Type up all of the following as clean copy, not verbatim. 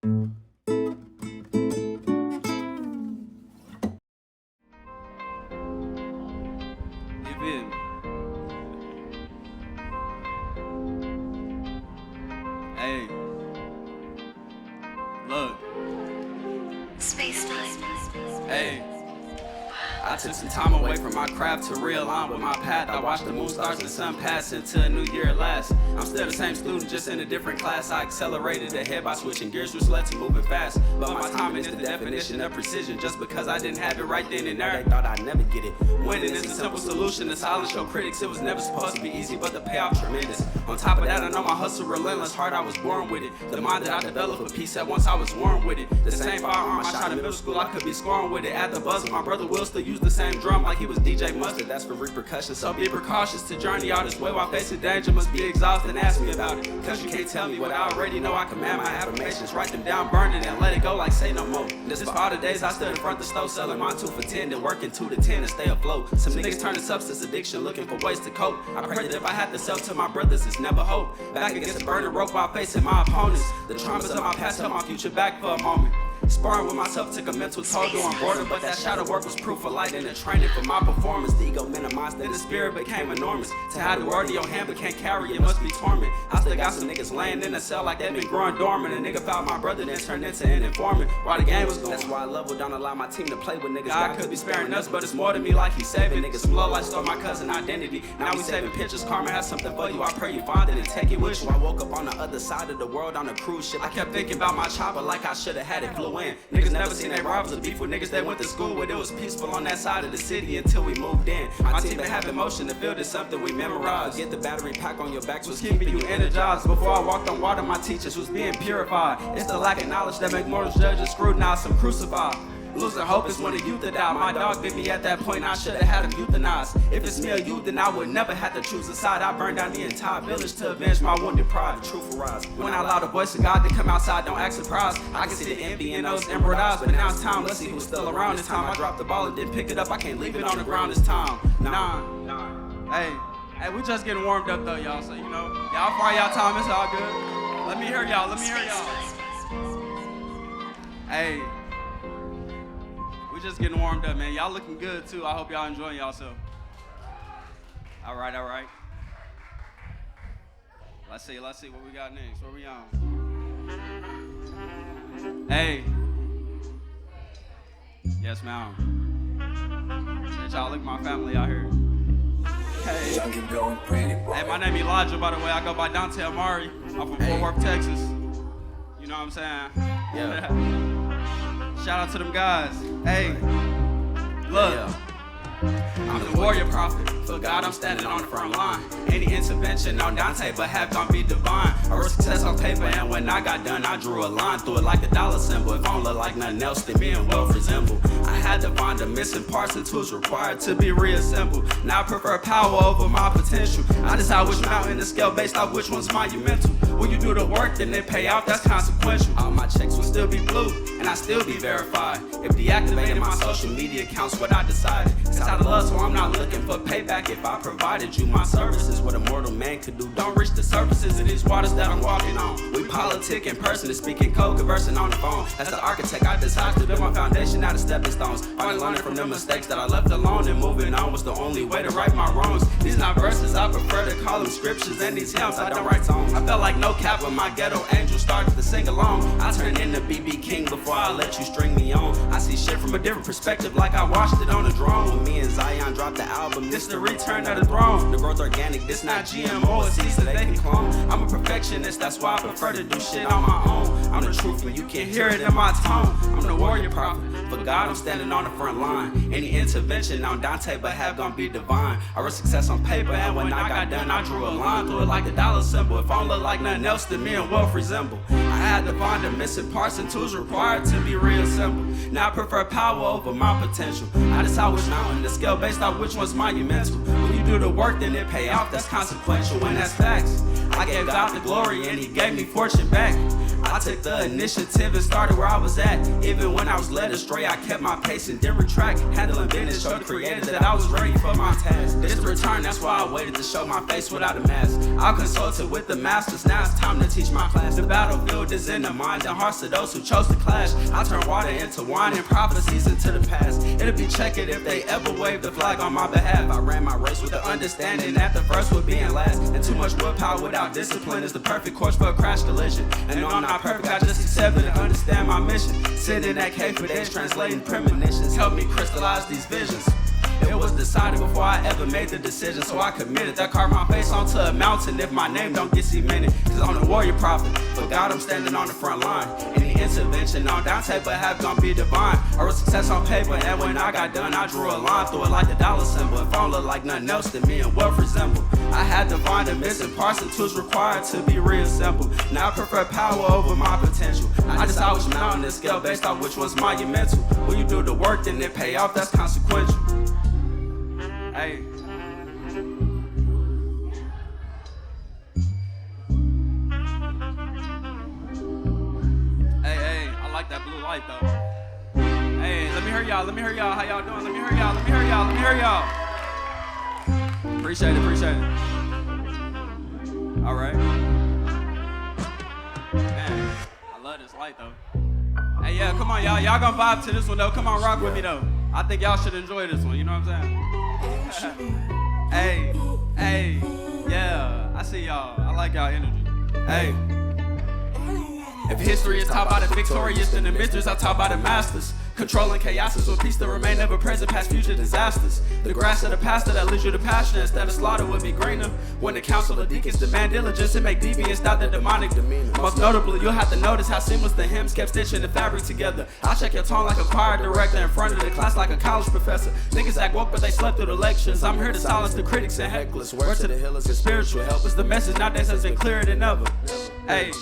feel me? Hey, look. Space time. Hey. I took some time away from my craft to realign with my path. I watched the moon, stars, and sun pass until a new year lasts. I'm still the same student, just in a different class. I accelerated ahead by switching gears, which led to moving fast. But my timing is the definition of precision. Just because I didn't have it right then and there, they thought I'd never get it. Winning is a simple solution to silence your critics. It was never supposed to be easy, but the payoff tremendous. On top of that, I know my hustle relentless. Heart, I was born with it. The mind that I developed for peace at once I was born with it. The same firearm I shot in middle school, I could be scoring with it. At the buzzer, my brother Will still use the same drum like he was DJ Mustard. That's for repercussions, so be precautious to journey all this way while facing danger. Must be exhausted, ask me about it, cause you can't tell me what I already know. I command my affirmations, write them down, burn it, and let it go like say no more. This for all the days I stood in front of the stove selling mine 2 for 10, then working 2 to 10 to stay afloat. Some niggas turn to substance addiction looking for ways to cope. I pray that if I had to sell to my brothers, it's never hope. Back against a burning rope while facing my opponents. The traumas of my past held my future back for a moment. Sparring with myself took a mental toll during boredom, but that shadow work was proof of light and the training for my performance. The ego minimized, then the spirit became enormous. To have the word in your hand but can't carry it must be torment. I still got some niggas laying in a cell like they been growing dormant. A nigga found my brother, then turned into an informant while the game was going. That's why I leveled down, allow my team to play with niggas. God could be sparing us, but it's more to me like he's saving niggas from low life. Stole my cousin identity, now we saving pictures. Karma has something for you, I pray you find it and take it with you. I woke up on the other side of the world on a cruise ship. I kept thinking about my chopper like I should've had it flew in. Niggas never seen their rivals or beef with niggas that went to school with. It was peaceful on that side of the city until we moved in. My team been having motion, the field is something we memorized. Get the battery pack on your back was keeping you energized. Before I walked on water, my teachers was being purified. It's the lack of knowledge that make mortals judges scrutinize, some crucified. Losing hope is when the youth that die. My dog bit me at that point, I should've had him euthanized. If it's me or you, then I would never have to choose a side. I burned down the entire village to avenge my wounded pride. The truth arise. When I allow the voice of God to come outside, don't act surprised. I can see the envy in those emerald eyes, but now it's time. Let's see who's still around. This time I dropped the ball and didn't pick it up. I can't leave it on the ground this time. Nah. Hey, we just getting warmed up though, y'all. So you know, y'all for y'all time, it's all good. Let me hear y'all. Hey. Just getting warmed up, man. Y'all looking good too. I hope y'all enjoying yourself. All right. Let's see what we got next. Where we on? Hey. Yes, ma'am. Y'all look at my family out here. Hey. Hey, my name Elijah, by the way. I go by Dontae Amare. I'm from Fort Worth, Texas. You know what I'm saying? Yeah. Shout out to them guys. Hey, look. I'm the warrior prophet. For God, I'm standing on the front line. Any intervention on Dontae, but have gonna be divine. I wrote success on paper, and when I got done, I drew a line through it like a dollar symbol. If I don't look like nothing else, then me and wealth resemble. I had to find the missing parts and tools required to be reassembled. Now I prefer power over my potential. I decide which mountain to scale based off which one's monumental. When you do the work, then they pay out, that's consequential. All my checks will still be blue, and I still be verified. If deactivating my social media accounts, what I decided. It's out of love, so I'm not looking for payback. If I provided you my services, what a mortal man could do. Don't reach the surfaces of these waters that I'm walking on. We politic in person and speaking code, conversing on the phone. As the architect, I decided to build my foundation out of stepping stones. Finally learning from the mistakes that I left alone, and moving on was the only way to right my wrongs. These not verses, I prefer to call them scriptures, and these hymns, I don't write songs. I felt like no cap when my ghetto angel started to sing along. I turned into BB King before I let you string me on. I see shit from a different perspective, like I watched it on a drone. When me and Zion dropped the album, this the return of the throne. The growth organic, this not GMO, it's easy they can clone. I'm a perfectionist, that's why I prefer to do shit on my own. I'm the truth and you can hear it in my tone. I'm the warrior prophet, for God I'm standing on the front line. Any intervention on Dontae, but have gonna be divine. I wrote success on paper, and when I got done, I drew a line through it like a dollar symbol. If I don't look like nothing else, then me and wealth resemble. I had to find the missing parts and tools required to be reassembled. Now I prefer power over my potential. I decide which mountain to scale based off which one's monumental. When you do the work, then it pay off, that's consequential, and that's facts. I gave God the glory and he gave me fortune back. I took the initiative and started where I was at. Even when I was led astray, I kept my pace and didn't retract. Handling business showed the creator that I was ready for my task. This the return, that's why I waited to show my face without a mask. I consulted with the masters, now it's time to teach my class. The battlefield is in the minds and hearts of those who chose to clash. I turn water into wine and prophecies into the past. It'll be checkered if they ever wave the flag on my behalf. I ran my race with the understanding that the first would be and last. And too much willpower without discipline is the perfect course for a crash collision. And no, I'm not perfect, I just accepted and understand my mission. Sit in that cave for days translating premonitions. Help me crystallize these visions. It was decided before I ever made the decision, so I committed. That carved my face onto a mountain if my name don't get cemented. Cause I'm the warrior prophet, for God I'm standing on the front line. Any intervention on Dontae but have gonna be divine. I wrote success on paper and when I got done I drew a line through it like a dollar symbol. It don't look like nothing else to me and wealth resemble. I had to find the missing parts and tools required to be reassembled. Now I prefer power over my potential. I decide which mountain is scale based off which one's monumental. When you do the work then it pay off, that's consequential. Hey. Hey, I like that blue light though. Hey, let me hear y'all, how y'all doing? Let me hear y'all. Appreciate it. All right. Man, I love this light though. Hey, yeah, come on y'all gonna vibe to this one though. Come on, rock with me though. I think y'all should enjoy this one, you know what I'm saying? Hey, yeah, I see y'all. I like y'all energy. Hey. If history is taught by the victorious, then the mysteries are taught by the masters. Controlling chaoses with peace to remain ever present past future disasters. The grass of the pastor that leads you to pasture instead of slaughter would be greener. When the council of deacons demand diligence and make deviance doubt the demonic demeanor. Most notably, you'll have to notice how seamless the hymns kept stitching the fabric together. I check your tone like a choir director in front of the class like a college professor. Niggas act woke but they slept through the lectures. I'm here to silence the critics and hecklers. Word to the healers and spiritual helpers. The message nowadays has been clearer than ever. Hey.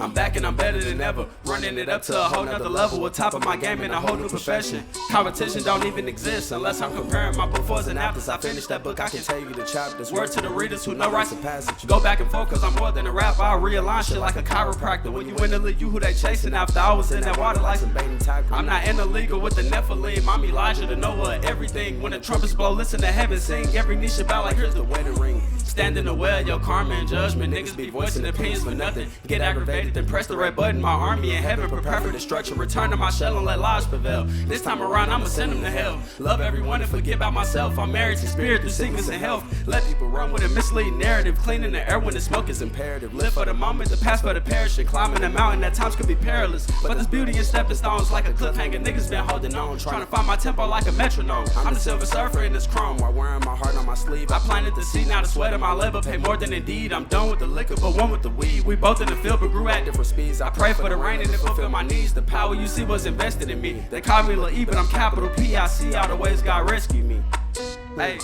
I'm back and I'm better than ever. Running it up to a whole nother level. With top of my game in a whole new profession. Competition don't even exist unless I'm comparing my befores and afters. I finished that book, I can tell you the chapters. Word to the readers who know rites of passage. Go back and forth cause I'm more than a rapper. I realign shit like a chiropractor. When you in the league, you who they chasing after. I was in that water like some bait and tackle. I'm not in the league with the Nephilim. I'm Elijah the Noah of everything. When the trumpets blow, listen to heaven sing. Every knee should bow like here's the wedding ring. Stand in the well, your karma and judgment. Niggas be voicing opinions for nothing. Get aggravated, then press the red button. My army in heaven prepare for destruction. Return to my shell and let lies prevail. This time around, I'ma send them to hell. Love everyone and forget about myself. I'm married to spirit through sickness and health. Let people run with a misleading narrative. Cleaning the air when the smoke is imperative. Live for the moment, the past for the perishing. Climbing a mountain at times could be perilous. But there's beauty in stepping stones like a cliffhanger. Niggas been holding on. Trying to find my tempo like a metronome. I'm the silver surfer in this chrome while wearing my heart on my sleeve. I planted the seed, now the sweat of my labor pay more than indeed. I'm done with the liquor, but one with the weed. We both in the field, but grew at different speeds. I pray for the rain and it fulfill my needs. The power you see was invested in me. They call me Lil E, but I'm capital P. I see all the ways God rescued me. Hey.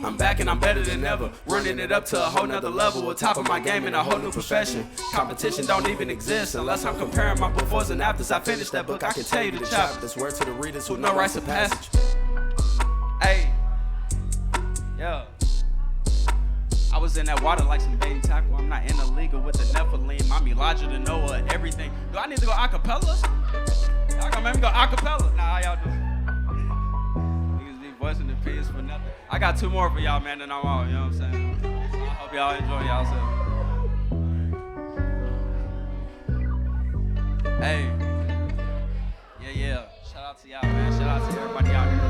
I'm back and I'm better than ever. Running it up to a whole nother level. With top of my game in a whole new profession. Competition don't even exist unless I'm comparing my befores and afters. I finished that book, I can tell you the chapters. Word to the readers who know rites of passage. Hey. Yeah. I was in that water like some bait and tackle. I'm not in the league with the Nephilim. I'm Elijah the Noah, everything. Do I need to go acapella? Y'all gonna make me go acapella? Nah, how y'all doing? Niggas be voicing the opinions for nothing. I got two more for y'all, man, then I'm out, you know what I'm saying? So I hope y'all enjoy y'all. Hey. Yeah. Shout out to y'all, man. Shout out to everybody out here.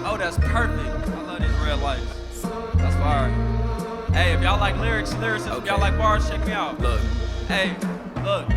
Oh, that's perfect. I love these red lights. That's fire. Hey, if y'all like lyricism, if y'all like bars, check me out. Look. Hey, look.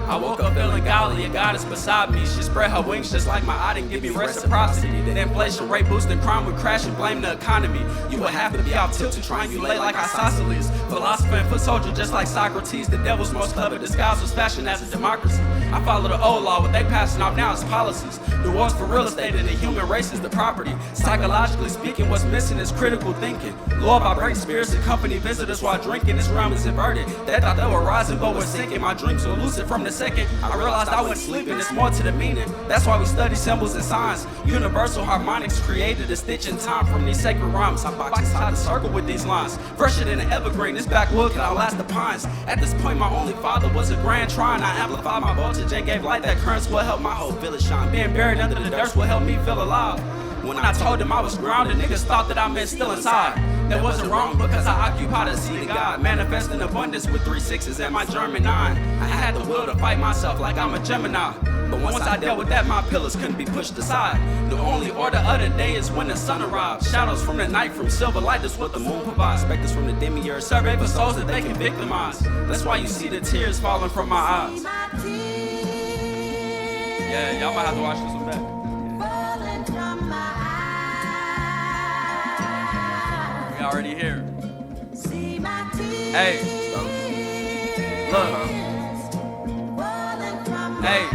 I woke up feeling godly, a goddess beside me. She spread her wings just like my eye, didn't give me reciprocity. The inflation rate boosting crime would crash and blame the economy. You would have to be off tilt to try and you lay like isosceles. Philosopher and foot soldier just like Socrates. The devil's most clever disguise was fashioned as a democracy. I follow the old law, what they passing off now is policies. The wars for real estate and the human race is the property. Psychologically speaking, what's missing is critical thinking. Lord, I break spirits and company visitors while drinking. This realm is inverted. They thought they were rising, but we're sinking. My dreams are lucid from the second, I realized I wasn't sleeping, it's more to the meaning. That's why we study symbols and signs. Universal harmonics created a stitch in time from these sacred rhymes. I box inside the circle with these lines. Fresher than an evergreen, this backwood can outlast the pines. At this point, my only father was a grand trine. I amplified my voltage and gave light that currents will help my whole village shine. Being buried under the dirt will help me feel alive. When I told them I was grounded, niggas thought that I meant still inside. That wasn't wrong because I occupied a seat of God. Manifesting abundance with 3 6s and my German 9. I had the will to fight myself like I'm a Gemini. But once I dealt with that, my pillars couldn't be pushed aside. The only order of the day is when the sun arrives. Shadows from the night, from silver light, that's what the moon provides. Specters from the demiurge, survey for souls that they can victimize. That's why you see the tears falling from my eyes. Yeah, y'all might have to watch this one back. We already here. Hey, look. Hey,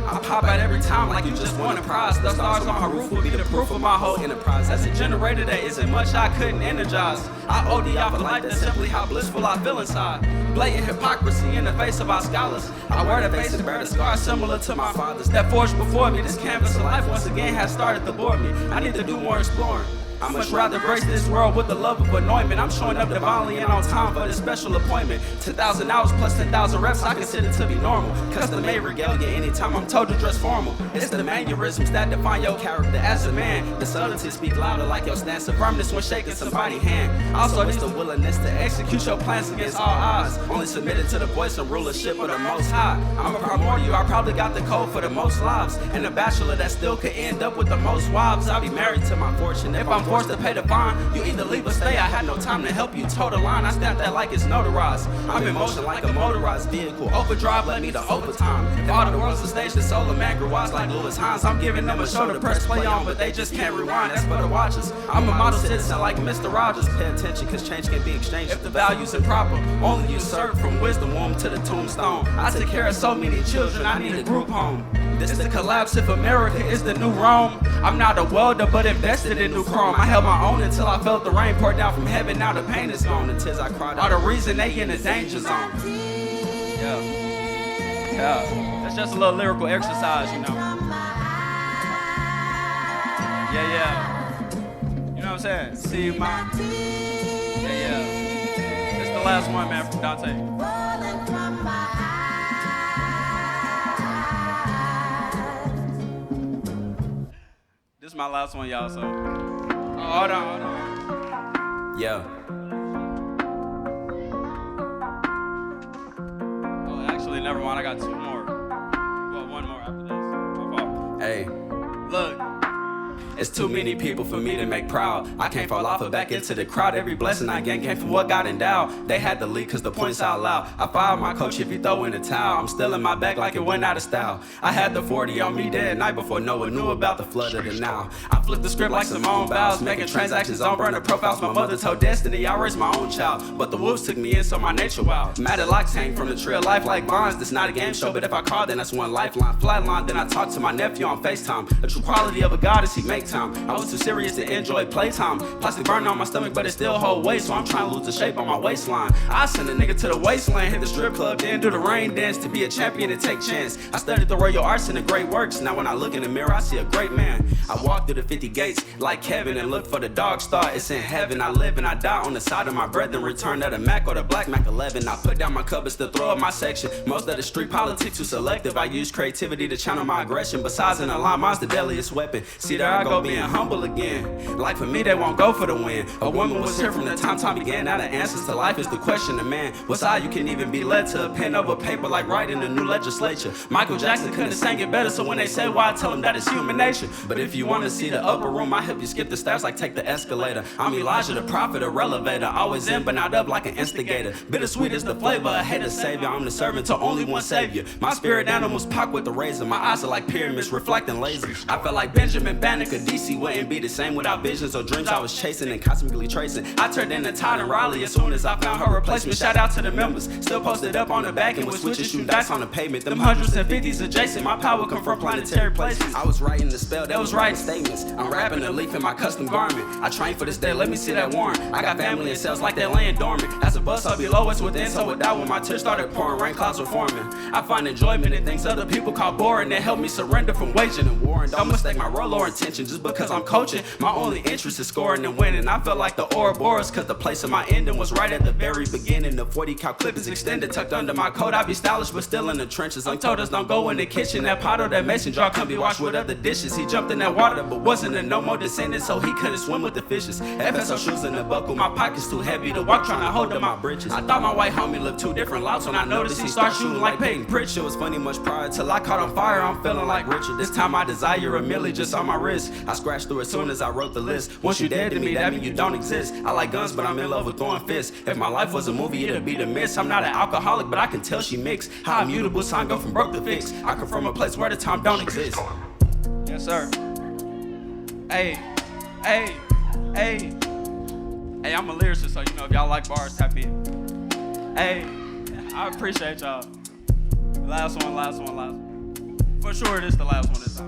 I pop out every time like you just won a prize. The stars on my roof will be the proof of my whole enterprise. As a generator, there isn't much I couldn't energize. I OD off a life that's simply how blissful I feel inside. Blatant hypocrisy in the face of our scholars. I wear the face and bear the scars similar to my fathers that forged before me. This canvas of life once again has started to bore me. I need to do more exploring. I much rather grace this world with the love of anointment. I'm showing up divinely and on time for this special appointment. 10,000 hours plus 10,000 reps, I consider to be normal. Custom made regalia anytime I'm told to dress formal. It's the mannerisms that define your character as a man. The subtleties speak louder like your stance of firmness when shaking somebody's hand. Also, it's the willingness to execute your plans against all odds. Only submitted to the voice and rulership of the Most High. I'm a primordial, I probably got the code for the most lives. And a bachelor that still could end up with the most wives. I'll be married to my fortune. If I'm forced to pay the fine, you either leave or stay. I had no time to help you toe the line. I stamped that like it's notarized. I'm in motion like a motorized vehicle. Overdrive led me to overtime. If all the world's a stage, the solar man grew wise like Lewis Hines. I'm giving them a show to press play on, but they just can't rewind. That's for the watchers. I'm a model citizen like Mr. Rogers. Pay attention, cause change can be exchanged if the value's improper. Only you serve from wisdom womb to the tombstone. I took care of so many children, I need a group home. This the collapse if America is the new Rome. I'm not a welder, but invested in new chrome. I held my own until I felt the rain pour down from heaven. Now the pain is gone, the tears I cried are the reason they in the danger zone. Yeah, that's just a little lyrical exercise, you know. Yeah. You know what I'm saying? See my. Yeah. It's the last one, man, from Dontae. This is my last one, y'all, so. Oh, hold on. Yeah. Oh, actually, never mind. I got 2 more. Well, 1 more after this. My fault. Hey, look. It's too many people for me to make proud. I can't fall off or back into the crowd. Every blessing I gained came from what God endowed. They had to lead cause the points out loud. I fired my coach if he throw in the towel. I'm still in my bag like it went out of style. I had the 40 on me day and night before no one knew about the flood of the now. I flipped the script like Simone Biles, making transactions on burner profiles. My mother told destiny I raised my own child, but the wolves took me in so my nature wild. Matted locks hang from the tree of life like bonds. This not a game show, but if I call then that's one lifeline. Flatline, then I talk to my nephew on FaceTime. The true quality of a god is he make time. I was too serious to enjoy playtime. Plastic burn on my stomach, but it still hold weight, so I'm trying to lose the shape on my waistline. I send a nigga to the wasteland, hit the strip club, then do the rain dance to be a champion and take chance. I studied the royal arts and the great works. Now when I look in the mirror, I see a great man. I walk through the 50 gates like Kevin and look for the dog star. It's in heaven. I live and I die on the side of my brethren. Return to the Mac or the Black Mac 11. I put down my cupboards to throw up my section. Most of the street politics too selective. I use creativity to channel my aggression. Besides an alarm, mine's the deadliest weapon. See there I go being humble again. Like for me, they won't go for the win. A woman was here from the time began. Now the answers to life is the question of man. What's how you can even be led to a pen over paper like writing a new legislature? Michael Jackson couldn't have sang it better, so when they say why, I tell them that it's human nature. But if you want to see the upper room, I help you skip the steps like take the escalator. I'm Elijah the prophet, a relevator. Always in but not up like an instigator. Bittersweet is the flavor, a hater savior. I'm the servant to only one savior. My spirit animals pop with the razor. My eyes are like pyramids reflecting lasers. I felt like Benjamin Banneker DC wouldn't be the same without visions or dreams I was chasing and cosmically tracing. I turned into Todd and Riley as soon as I found her replacement. Shout out to the members, still posted up on the back and with switches shooting dice on the pavement. Them hundreds and fifties adjacent, my power come from planetary places. I was writing the spell, that was writing statements. I'm rapping a leaf in my custom garment. I trained for this day, let me see that warrant. I got family in cells like they laying dormant. As a bus up below, it's within, so without when my tears started pouring, rain clouds were forming. I find enjoyment in things other people call boring that help me surrender from waging and war. And don't mistake my role or intention just because I'm coaching. My only interest is scoring and winning. I felt like the Ouroboros cause the place of my ending was right at the very beginning. The 40 cal clip is extended, tucked under my coat. I be stylish but still in the trenches. I'm told us don't go in the kitchen. That pot or that mason jar can't be washed with other dishes. He jumped in that water but wasn't a no more descendant, so he couldn't swim with the fishes. FSO shoes in the buckle, my pockets too heavy to walk, trying to hold up my britches. I thought my white homie looked two different lots when I noticed he started shooting like Peyton Pritchard. It was funny much prior till I caught on fire. I'm feeling like Richard. This time I desire a milli just on my wrist. I scratched through as soon as I wrote the list. Once you dead to me, that mean you don't exist. I like guns, but I'm in love with throwing fists. If my life was a movie, it'd be The Mist. I'm not an alcoholic, but I can tell she mixed. How immutable sign go from broke to fixed. I come from a place where the time don't exist. Yes, sir. Hey, hey, hey. Hey, I'm a lyricist, so you know if y'all like bars, tap in. Hey, I appreciate y'all. Last one. For sure, this the last one this time.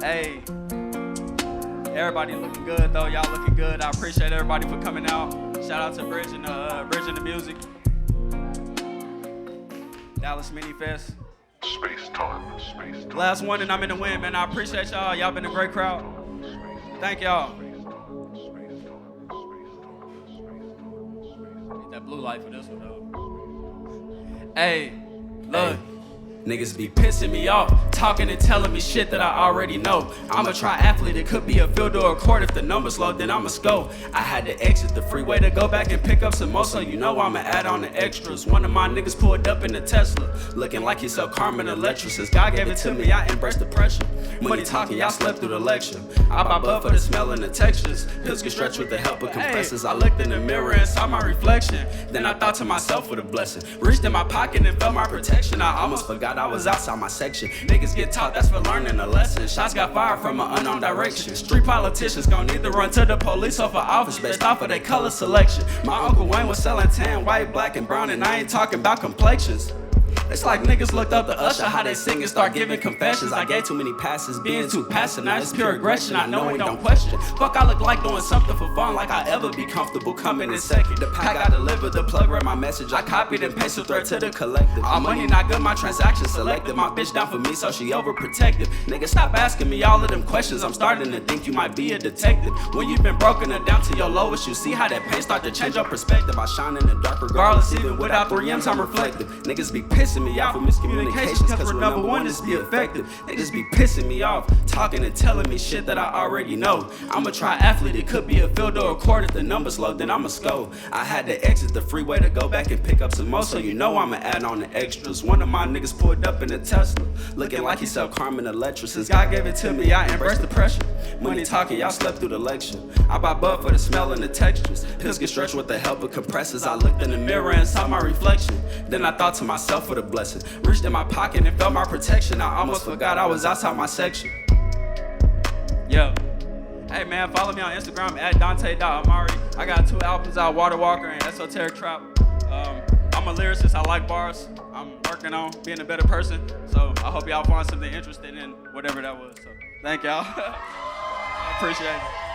Hey, everybody looking good though. Y'all looking good. I appreciate everybody for coming out. Shout out to Bridging the Music. Dallas miniFEST. Space time. Last one and I'm in the win, man. I appreciate y'all. Y'all been a great crowd. Thank y'all. Need that blue light for this one though. Hey, look. Niggas be pissing me off, talking and telling me shit that I already know. I'm a triathlete, it could be a field or a court. If the number's low, then I'ma score. I had to exit the freeway to go back and pick up some more, so you know I'ma add on the extras. One of my niggas pulled up in a Tesla, looking like he sell Carmen Electra. Since God gave it to me, I embraced the pressure. Money talking, y'all slept through the lecture. I buy bud for the smell and the textures. Pills get stretched with the help of compressors. I looked in the mirror and saw my reflection. Then I thought to myself, what a blessing. Reached in my pocket and felt my protection. I almost forgot I was outside my section. Niggas get taught, that's for learning a lesson. Shots got fired from an unknown direction. Street politicians gon' either run to the police or for office based off of their color selection. My Uncle Wayne was selling tan, white, black, and brown, and I ain't talking about complexions. It's like niggas looked up to Usher, how they sing and start giving confessions. I gave too many passes, being too passive, now it's pure aggression. I know it don't question. Fuck, I look like doing something for fun, like I ever be comfortable coming in second. The pack I delivered, the plug read my message. I copied and pasted threat to the collective. All money not good, my transaction selected. My bitch down for me, so she overprotective. Nigga, stop asking me all of them questions. I'm starting to think you might be a detective. When you've been broken and down to your lowest, you see how that pain start to change your perspective. I shine in the dark regardless, even without 3Ms, I'm reflective. Niggas be pissing me off for miscommunications, cause we're number one is be effective. They just be pissing me off, talking and telling me shit that I already know. I'm a triathlete, it could be a field or a court. If the number's low, then I'ma score. I had to exit the freeway to go back and pick up some more, so you know I'ma add on the extras. One of my niggas pulled up in a Tesla, looking like he sell Carmen Electra. Since God gave it to me, I embraced the pressure. Money talking, y'all slept through the lecture. I buy bud for the smell and the textures. Pills get stretched with the help of compressors. I looked in the mirror and saw my reflection. Then I thought to myself, what a blessing. Reached in my pocket and felt my protection. I almost forgot I was outside my section. Yo. Hey man, follow me on Instagram at Dontae Amare. I got 2 albums out, Water Walker and Esoteric Trap. I'm a lyricist, I like bars. I'm working on being a better person. So I hope y'all find something interesting in whatever that was. So thank y'all. I appreciate it.